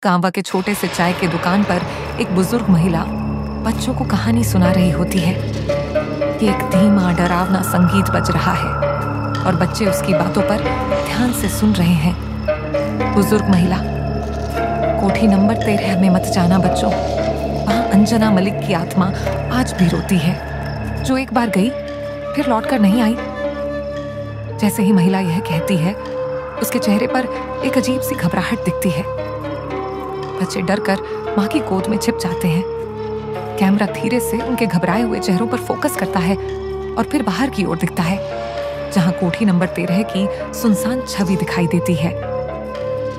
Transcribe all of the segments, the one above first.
गांवा के छोटे से चाय के दुकान पर एक बुजुर्ग महिला बच्चों को कहानी सुना रही होती है कि एक धीमा डरावना संगीत बज रहा है और बच्चे उसकी बातों पर ध्यान से सुन रहे हैं। बुजुर्ग महिला, कोठी नंबर 13 में मत जाना बच्चों, वहां अंजना मलिक की आत्मा आज भी रोती है, जो एक बार गई फिर लौटकर नहीं आई। जैसे ही महिला यह कहती है, उसके चेहरे पर एक अजीब सी घबराहट दिखती है। बच्चे डरकर मां की गोद में छिप जाते हैं। कैमरा धीरे से उनके घबराए हुए चेहरों पर फोकस करता है और फिर बाहर की ओर दिखता है, जहां कोठी नंबर 13 की सुनसान छवि दिखाई देती है।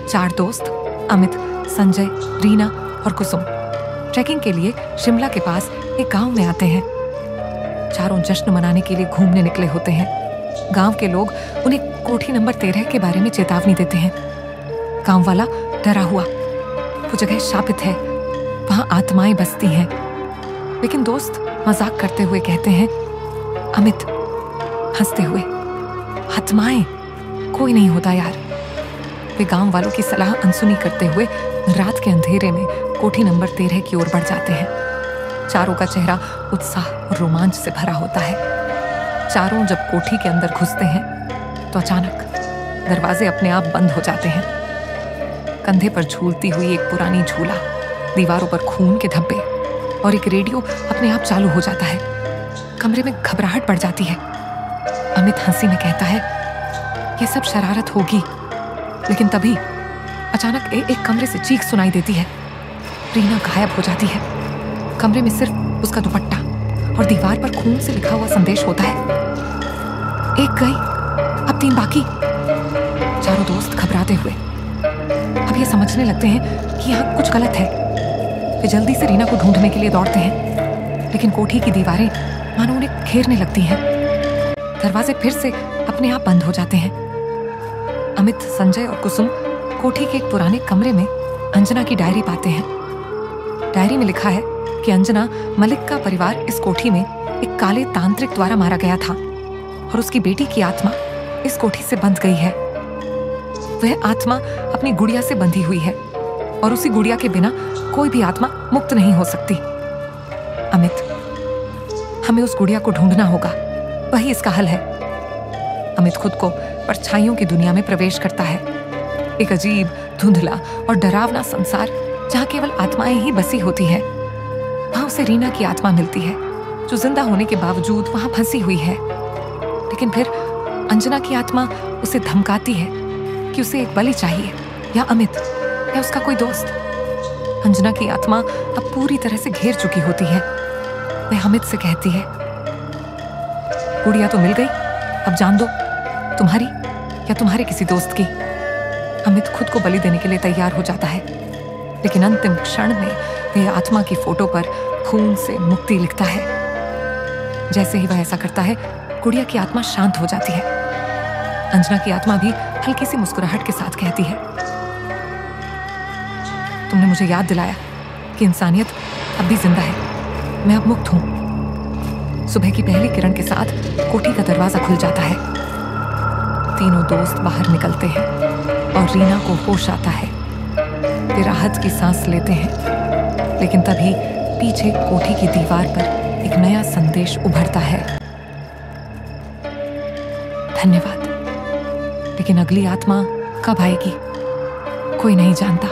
4 दोस्त अमित, संजय, रीना और कुसुम ट्रैकिंग के लिए शिमला के पास एक गांव में आते हैं। चारों जश्न मनाने के लिए घूमने निकले होते हैं। गांव के लोग उन्हें कोठी नंबर 13 के बारे में चेतावनी देते हैं। गांव वाला डरा हुआ, वो जगह शापित है, वहां आत्माएं बसती हैं। लेकिन दोस्त मजाक करते हुए कहते हैं, अमित हंसते हुए, आत्माएं कोई नहीं होता यार। वे गांव वालों की सलाह अनसुनी करते हुए रात के अंधेरे में कोठी नंबर 13 की ओर बढ़ जाते हैं। चारों का चेहरा उत्साह और रोमांच से भरा होता है। चारों जब कोठी के अंदर घुसते हैं तो अचानक दरवाजे अपने आप बंद हो जाते हैं। कंधे पर झूलती हुई एक पुरानी झूला, दीवारों पर खून के धब्बे और एक रेडियो अपने आप चालू हो जाता है। कमरे में घबराहट बढ़ जाती है। अमित हंसी में कहता है, यह सब शरारत होगी। लेकिन तभी अचानक एक कमरे से चीख सुनाई देती है। रीना गायब हो जाती है। कमरे में सिर्फ उसका दुपट्टा और दीवार पर खून से लिखा हुआ संदेश होता है, एक गई, अब 3 बाकी। चारों दोस्त घबराते हुए अब ये समझने लगते हैं कि यहाँ कुछ गलत है। वे जल्दी से रीना को ढूंढने के लिए दौड़ते हैं, लेकिन कोठी की दीवारें मानो उन्हें घेरने लगती हैं। दरवाजे फिर से अपने आप बंद हो जाते हैं। अमित, संजय और कुसुम कोठी के एक पुराने कमरे में अंजना की डायरी पाते हैं। डायरी में लिखा है कि अंजना मलिक का परिवार इस कोठी में एक काले तांत्रिक द्वारा मारा गया था और उसकी बेटी की आत्मा इस कोठी से बंध गई है। वह आत्मा अपनी गुड़िया से बंधी हुई है और उसी गुड़िया के बिना कोई भी आत्मा मुक्त नहीं हो सकती। अमित, हमें उस गुड़िया को ढूंढना होगा, वही इसका हल है। अमित खुद को परछाइयों की दुनिया में प्रवेश करता है, एक अजीब, धुंधला और डरावना संसार जहां केवल आत्माएं ही बसी होती है। वहां उसे रीना की आत्मा मिलती है, जो जिंदा होने के बावजूद वहां फंसी हुई है। लेकिन फिर अंजना की आत्मा उसे धमकाती है कि उसे एक बलि चाहिए, या अमित या उसका कोई दोस्त। अंजना की आत्मा अब पूरी तरह से घेर चुकी होती है। वह अमित से कहती है, गुड़िया तो मिल गई, अब जान दो, तुम्हारी या तुम्हारे किसी दोस्त की। अमित खुद को बलि देने के लिए तैयार हो जाता है, लेकिन अंतिम क्षण में वह आत्मा की फोटो पर खून से मुक्ति लिखता है। जैसे ही वह ऐसा करता है, गुड़िया की आत्मा शांत हो जाती है। अंजना की आत्मा भी हल्की सी मुस्कुराहट के साथ कहती है, तुमने मुझे याद दिलाया कि इंसानियत अब भी जिंदा है, मैं अब मुक्त हूं। सुबह की पहली किरण के साथ कोठी का दरवाजा खुल जाता है। तीनों दोस्त बाहर निकलते हैं और रीना को होश आता है। वे राहत की सांस लेते हैं, लेकिन तभी पीछे कोठी की दीवार पर एक नया संदेश उभरता है, धन्यवाद। लेकिन अगली आत्मा कब आएगी, कोई नहीं जानता।